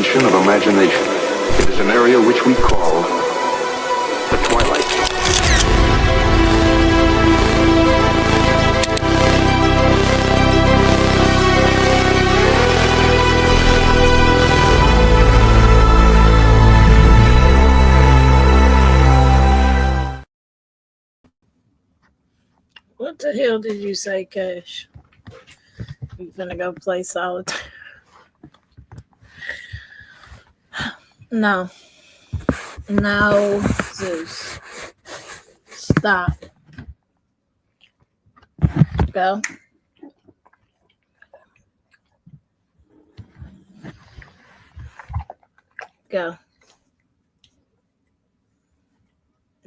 dimension of imagination. It is an area which we call the Twilight Zone. What the hell did you say, Cash? You finna go play solitaire? No, Zeus. Stop. Go. Go.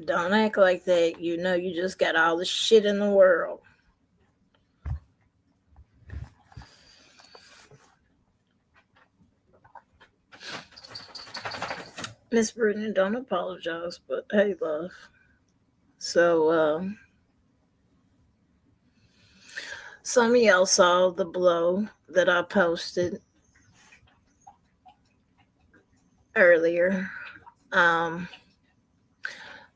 Don't act like that. You know you just got all the shit in the world. Miss Brittany, don't apologize, but hey, love. So, some of y'all saw the blow that I posted earlier. The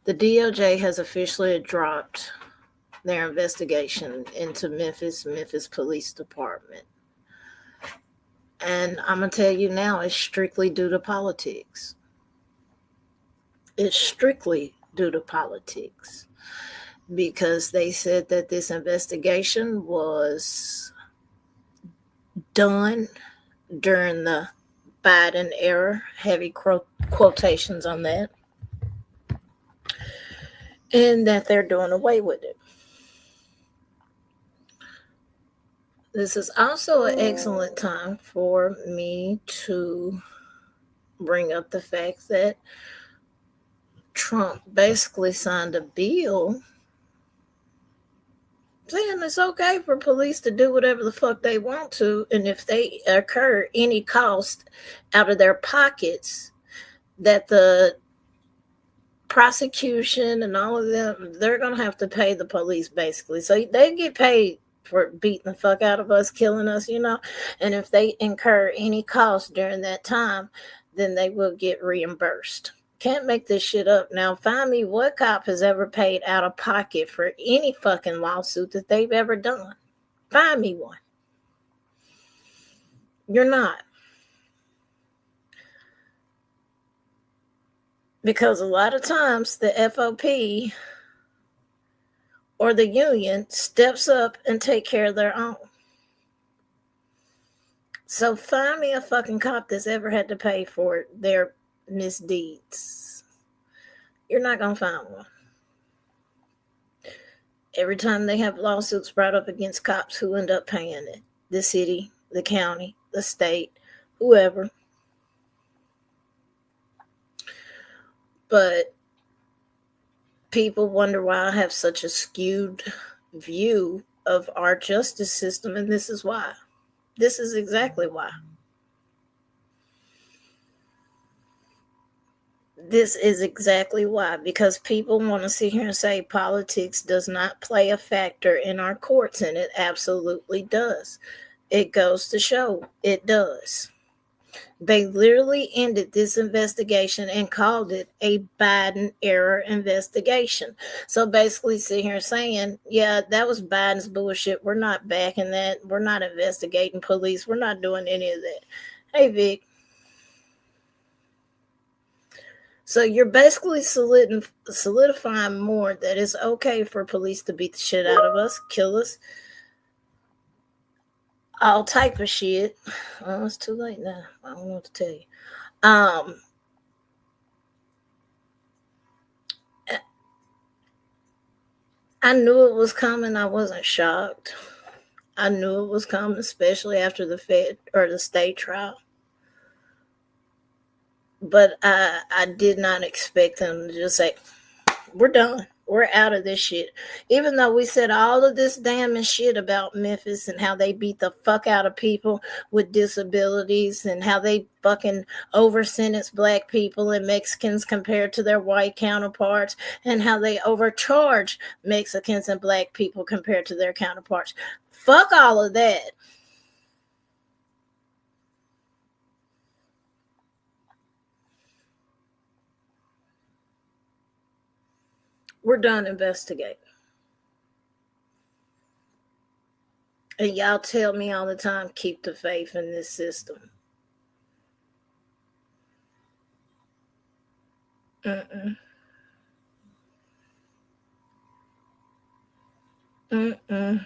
DOJ has officially dropped their investigation into Memphis Police Department. And I'm going to tell you now, it's strictly due to politics. It's strictly due to politics. Because they said that this investigation was done during the Biden era, heavy quotations on that, and that they're doing away with it. This is also an excellent time for me to bring up the fact that Trump basically signed a bill saying it's okay for police to do whatever the fuck they want to, and if they incur any cost out of their pockets, that the prosecution and all of them, they're going to have to pay the police, basically. So they get paid for beating the fuck out of us, killing us, and if they incur any cost during that time, then they will get reimbursed. Can't make this shit up. Now, find me what cop has ever paid out of pocket for any fucking lawsuit that they've ever done. Find me one. You're not. Because a lot of times the FOP or the union steps up and take care of their own. So find me a fucking cop that's ever had to pay for their misdeeds. You're not going to find one. Every time they have lawsuits brought up against cops, who end up paying it? The city, the county, the state, whoever. But people wonder why I have such a skewed view of our justice system, and this is why. This is exactly why. This is exactly why, because people want to sit here and say politics does not play a factor in our courts, and it absolutely does. It goes to show it does. They literally ended this investigation and called it a Biden era investigation. So basically sit here saying, yeah, that was Biden's bullshit. We're not backing that. We're not investigating police. We're not doing any of that. Hey, Vic. So you're basically solidifying more that it's okay for police to beat the shit out of us, kill us, all type of shit. Oh, it's too late now. I don't know what to tell you. I knew it was coming. I wasn't shocked. I knew it was coming, especially after the Fed or the state trial. But I did not expect them to just say, we're done. We're out of this shit. Even though we said all of this damning shit about Memphis and how they beat the fuck out of people with disabilities and how they fucking over-sentence black people and Mexicans compared to their white counterparts and how they overcharge Mexicans and black people compared to their counterparts. Fuck all of that. We're done investigating. And y'all tell me all the time, keep the faith in this system. Mm-mm. Mm-mm.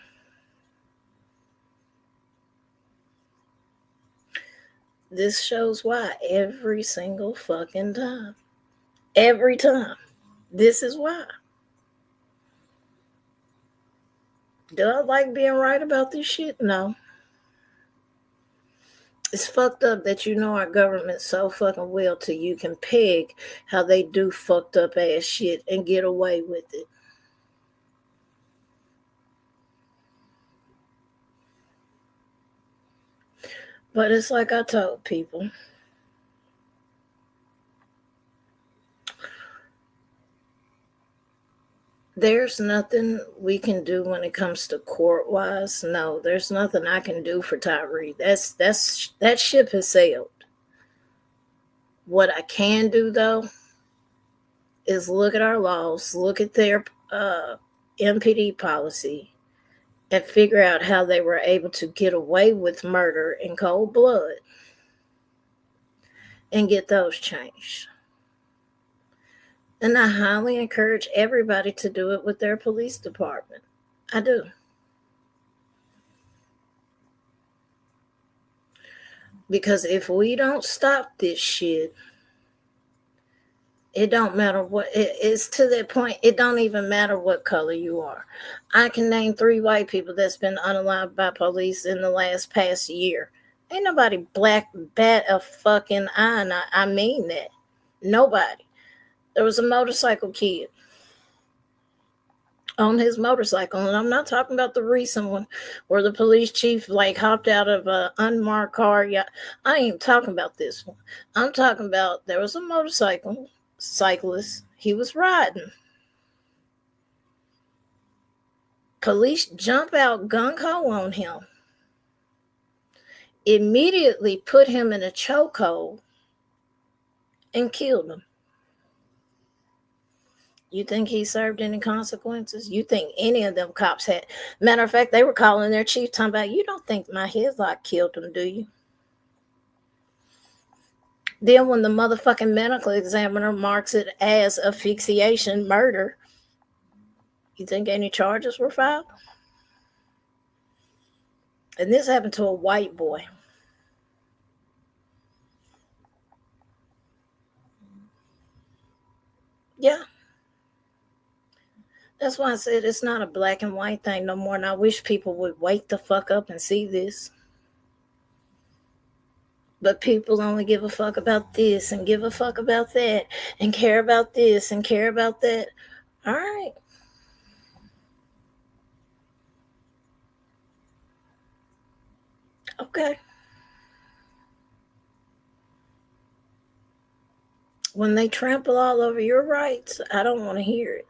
This shows why every single fucking time. Every time. This is why. Do I like being right about this shit? No. It's fucked up that you know our government so fucking well till you can peg how they do fucked up ass shit and get away with it. But it's like I told people. There's nothing we can do when it comes to court wise. No, there's nothing I can do for Tyree. That ship has sailed. What I can do though is look at our laws, look at their MPD policy, and figure out how they were able to get away with murder in cold blood and get those changed. And I highly encourage everybody to do it with their police department. I do. Because if we don't stop this shit, it don't matter what it's to that point. It don't even matter what color you are. I can name 3 white people that's been unalived by police in the past year. Ain't nobody black bat a fucking eye. And I mean that. Nobody. There was a motorcycle kid on his motorcycle, and I'm not talking about the recent one where the police chief like hopped out of an unmarked car. Yeah, I ain't talking about this one. I'm talking about there was a motorcycle cyclist. He was riding. Police jump out gung ho on him. Immediately put him in a chokehold and killed him. You think he served any consequences? You think any of them cops had? Matter of fact, they were calling their chief talking about, you don't think my headlock killed him, do you? Then when the motherfucking medical examiner marks it as asphyxiation murder, you think any charges were filed? And this happened to a white boy. Yeah. That's why I said it's not a black and white thing no more. And I wish people would wake the fuck up and see this. But people only give a fuck about this and give a fuck about that and care about this and care about that. All right. Okay. When they trample all over your rights, I don't want to hear it.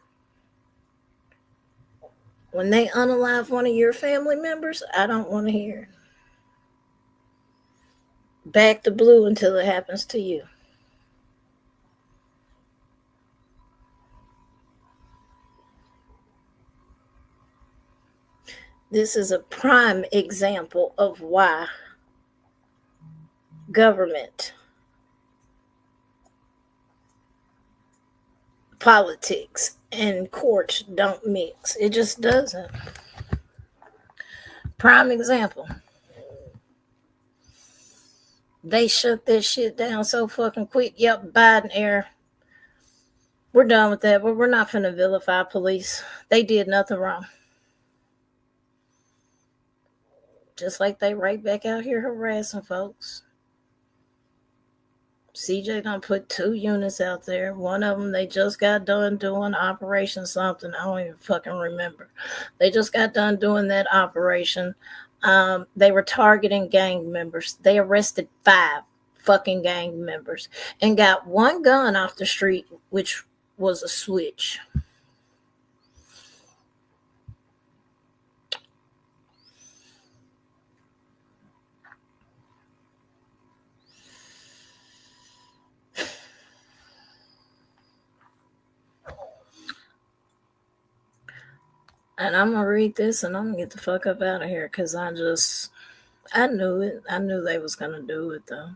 When they unalive one of your family members, I don't want to hear it. Back to blue until it happens to you. This is a prime example of why government, politics, and courts don't mix. It just doesn't. Prime example. They shut that shit down so fucking quick. Yep, Biden era. We're done with that, but we're not finna vilify police. They did nothing wrong. Just like they right back out here harassing folks. CJ done put 2 units out there. One of them, they just got done doing Operation something. I don't even fucking remember. They just got done doing that operation. They were targeting gang members. They arrested 5 fucking gang members and got 1 gun off the street, which was a switch. And I'm going to read this and I'm going to get the fuck up out of here because I knew it. I knew they was going to do it, though.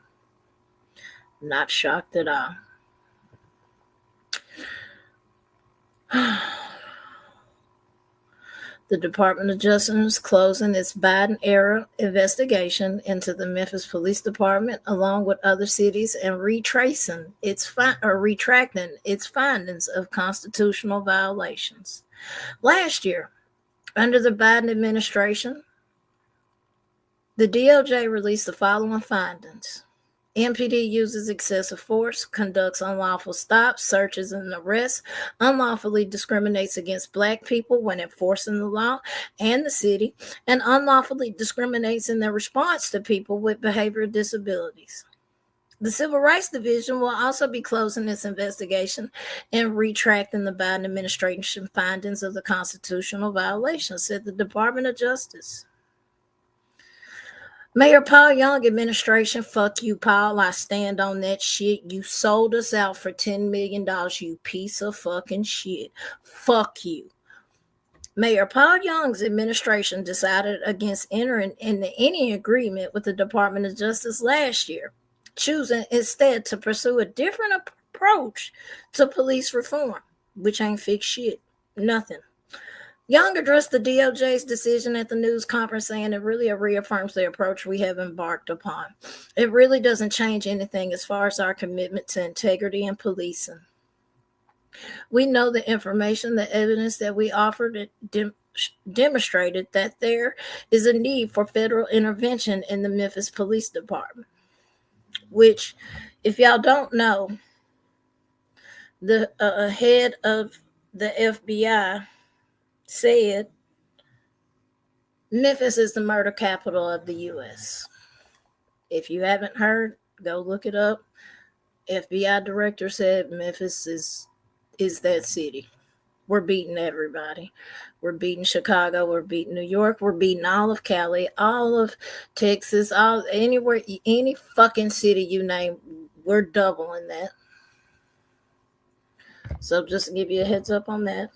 Not shocked at all. The Department of Justice is closing its Biden-era investigation into the Memphis Police Department, along with other cities, and retracting its findings of constitutional violations. Last year, under the Biden administration, the DOJ released the following findings. MPD uses excessive force, conducts unlawful stops, searches, and arrests, unlawfully discriminates against Black people when enforcing the law and the city, and unlawfully discriminates in their response to people with behavioral disabilities. The Civil Rights Division will also be closing its investigation and retracting the Biden administration findings of the constitutional violations, said the Department of Justice. Mayor Paul Young administration, fuck you, Paul. I stand on that shit. You sold us out for $10 million, you piece of fucking shit. Fuck you. Mayor Paul Young's administration decided against entering into any agreement with the Department of Justice last year, choosing instead to pursue a different approach to police reform, which ain't fixed shit. Nothing. Young addressed the DOJ's decision at the news conference, saying it really reaffirms the approach we have embarked upon. It really doesn't change anything as far as our commitment to integrity and policing. We know the information, the evidence that we offered demonstrated that there is a need for federal intervention in the Memphis Police Department, which, if y'all don't know, the head of the FBI said Memphis is the murder capital of the U.S. If you haven't heard, go look it up. FBI director said Memphis is that city. We're beating everybody. We're beating Chicago. We're beating New York. We're beating all of Cali, all of Texas, anywhere, any fucking city you name. We're doubling that. So just to give you a heads up on that.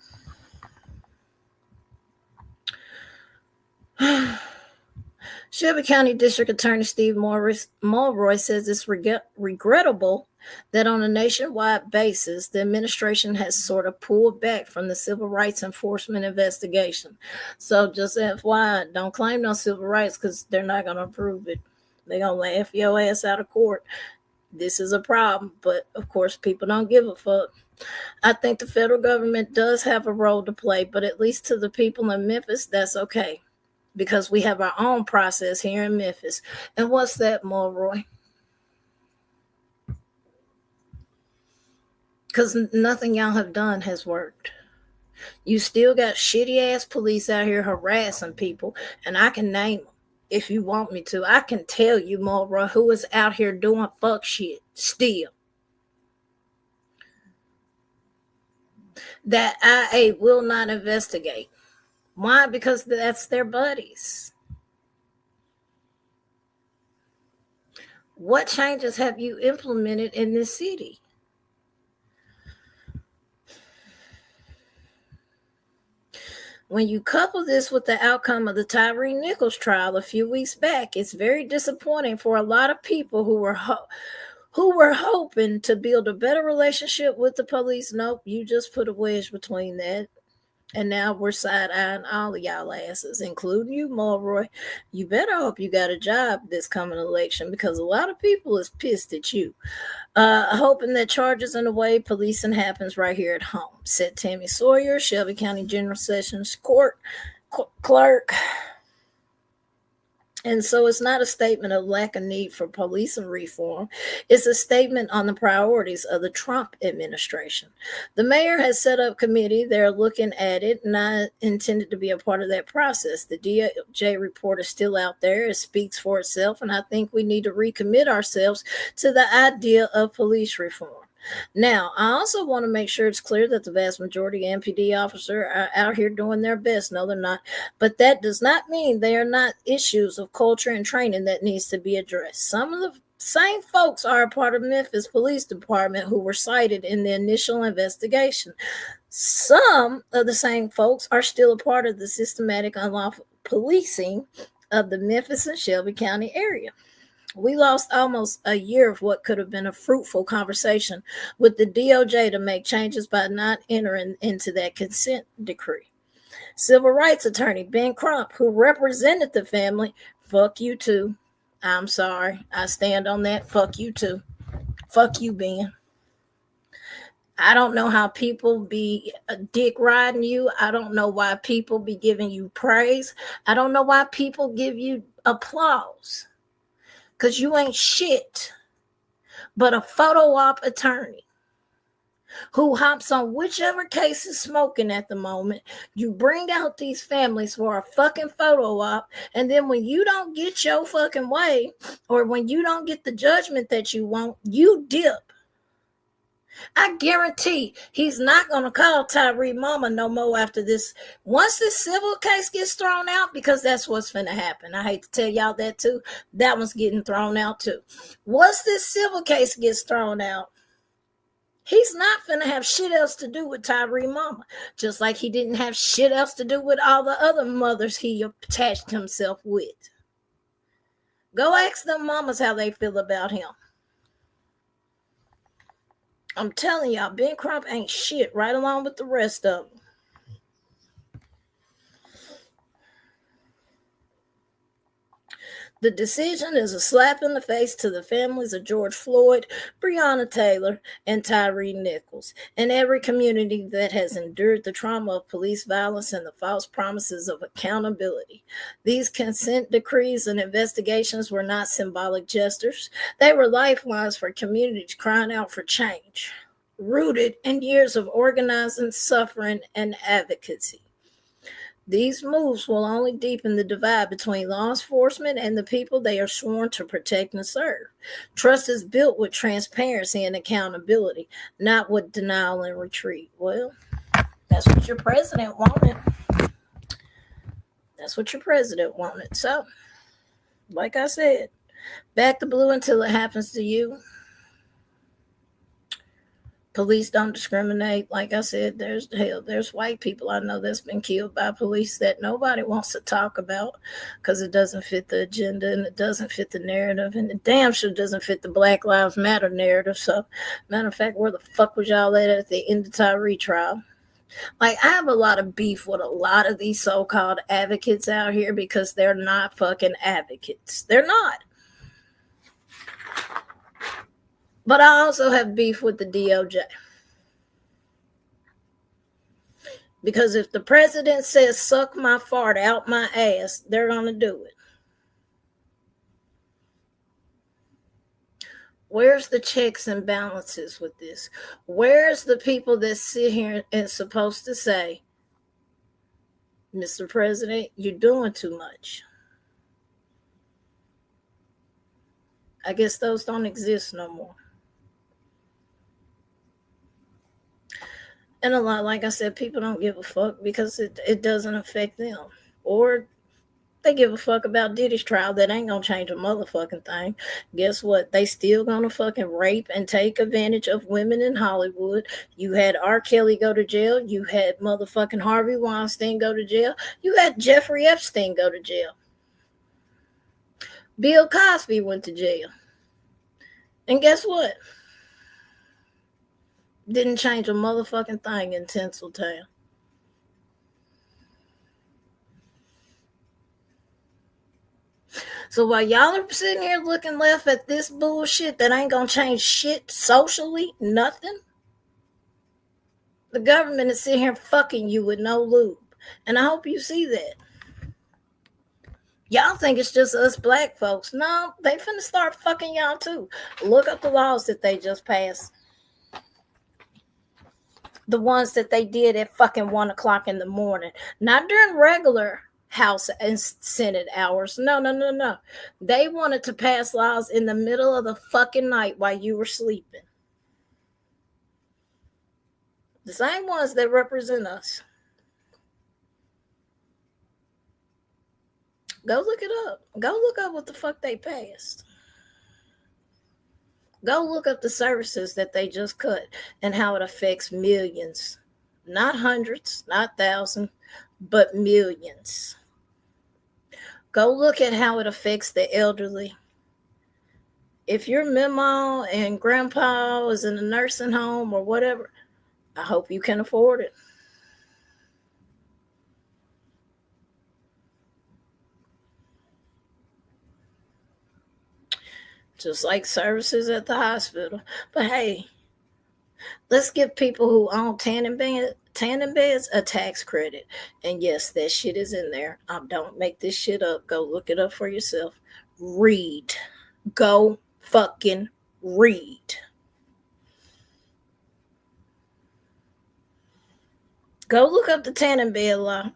Shelby County District Attorney Steve Mulroy says it's regrettable that on a nationwide basis, the administration has sort of pulled back from the civil rights enforcement investigation. So just FYI, don't claim no civil rights because they're not going to approve it. They're going to laugh your ass out of court. This is a problem, but of course, people don't give a fuck. I think the federal government does have a role to play, but at least to the people in Memphis, that's okay. Because we have our own process here in Memphis. And what's that, Mulroy? Because nothing y'all have done has worked. You still got shitty-ass police out here harassing people, and I can name them if you want me to. I can tell you, Mulroy, who is out here doing fuck shit still. That IA will not investigate. Why? Because that's their buddies. What changes have you implemented in this city? When you couple this with the outcome of the Tyree Nichols trial a few weeks back, it's very disappointing for a lot of people who were hoping to build a better relationship with the police. Nope, you just put a wedge between that. And now we're side-eyeing all of y'all asses, including you, Mulroy. You better hope you got a job this coming election because a lot of people is pissed at you. Hoping that charges in the way policing happens right here at home, said Tammy Sawyer, Shelby County General Sessions Court clerk. And so it's not a statement of lack of need for policing reform. It's a statement on the priorities of the Trump administration. The mayor has set up a committee. They're looking at it, and I intended to be a part of that process. The DOJ report is still out there. It speaks for itself, and I think we need to recommit ourselves to the idea of police reform. Now, I also want to make sure it's clear that the vast majority of MPD officers are out here doing their best. No, they're not. But that does not mean they are not issues of culture and training that needs to be addressed. Some of the Same folks are a part of Memphis Police Department who were cited in the initial investigation. Some of the same folks are still a part of the systematic unlawful policing of the Memphis and Shelby County area. We lost almost a year of what could have been a fruitful conversation with the DOJ to make changes by not entering into that consent decree. Civil rights attorney Ben Crump, who represented the family, fuck you too. I'm sorry. I stand on that. Fuck you too. Fuck you, Ben. I don't know how people be dick riding you. I don't know why people be giving you praise. I don't know why people give you applause. Because you ain't shit but a photo op attorney who hops on whichever case is smoking at the moment. You bring out these families for a fucking photo op, and then when you don't get your fucking way, or when you don't get the judgment that you want, you dip. I guarantee he's not going to call Tyree mama no more after this. Once this civil case gets thrown out, because that's what's finna happen. I hate to tell y'all that too. That one's getting thrown out too. Once this civil case gets thrown out, he's not finna have shit else to do with Tyree mama. Just like he didn't have shit else to do with all the other mothers he attached himself with. Go ask them mamas how they feel about him. I'm telling y'all, Ben Crump ain't shit right along with the rest of them. The decision is a slap in the face to the families of George Floyd, Breonna Taylor, and Tyree Nichols, and every community that has endured the trauma of police violence and the false promises of accountability. These consent decrees and investigations were not symbolic gestures. They were lifelines for communities crying out for change, rooted in years of organizing, suffering, and advocacy. These moves will only deepen the divide between law enforcement and the people they are sworn to protect and serve. Trust is built with transparency and accountability, not with denial and retreat. Well, that's what your president wanted. That's what your president wanted. So, like I said, back the blue until it happens to you. Police don't discriminate. Like I said, there's white people I know that's been killed by police that nobody wants to talk about because it doesn't fit the agenda and it doesn't fit the narrative, and it damn sure doesn't fit the Black Lives Matter narrative. So, matter of fact, where the fuck was y'all at the end of Tyree trial? Like, I have a lot of beef with a lot of these so-called advocates out here because they're not fucking advocates. They're not. But I also have beef with the DOJ. Because if the president says, suck my fart out my ass, they're going to do it. Where's the checks and balances with this? Where's the people that sit here and supposed to say, Mr. President, you're doing too much? I guess those don't exist no more. And a lot, like I said, people don't give a fuck because it doesn't affect them. Or they give a fuck about Diddy's trial. That ain't gonna change a motherfucking thing. Guess what? They still gonna fucking rape and take advantage of women in Hollywood. You had R. Kelly go to jail. You had motherfucking Harvey Weinstein go to jail. You had Jeffrey Epstein go to jail. Bill Cosby went to jail. And guess what? Didn't change a motherfucking thing in Tinseltown. So while y'all are sitting here looking left at this bullshit that ain't gonna change shit socially, nothing, the government is sitting here fucking you with no lube. And I hope you see that. Y'all think it's just us black folks. No, they finna start fucking y'all too. Look up the laws that they just passed. The ones that they did at fucking 1 o'clock in the morning. Not during regular House and Senate hours. No. They wanted to pass laws in the middle of the fucking night while you were sleeping. The same ones that represent us. Go look it up. Go look up what the fuck they passed. Go look up the services that they just cut and how it affects millions. Not hundreds, not thousands, but millions. Go look at how it affects the elderly. If your mama and grandpa is in a nursing home or whatever, I hope you can afford it. Just like services at the hospital. But hey, let's give people who own tanning beds a tax credit. And yes, that shit is in there. Don't make this shit up. Go look it up for yourself. Read. Go fucking read. Go look up the tanning bed law.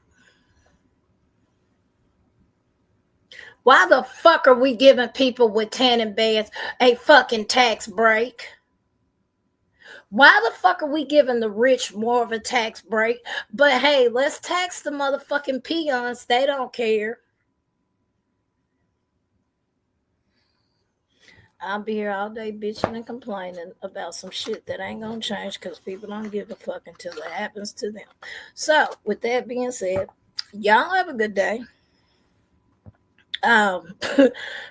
Why the fuck are we giving people with tanning beds a fucking tax break? Why the fuck are we giving the rich more of a tax break? But hey, let's tax the motherfucking peons. They don't care. I'll be here all day bitching and complaining about some shit that ain't gonna change because people don't give a fuck until it happens to them. So, with that being said, y'all have a good day.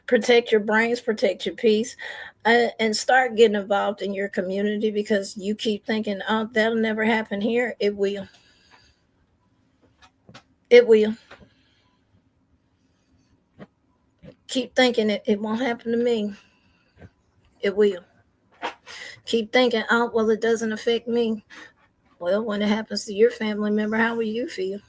Protect your brains, protect your peace, and start getting involved in your community because you keep thinking, oh, that'll never happen here. It will. It will. Keep thinking it won't happen to me. It will. Keep thinking, oh, well, it doesn't affect me. Well, when it happens to your family member, how will you feel?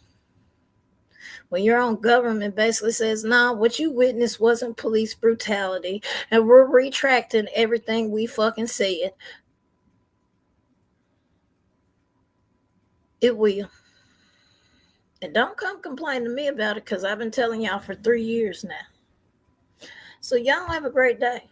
When your own government basically says, nah, what you witnessed wasn't police brutality, and we're retracting everything we fucking said. It will. And don't come complain to me about it because I've been telling y'all for 3 years now. So y'all have a great day.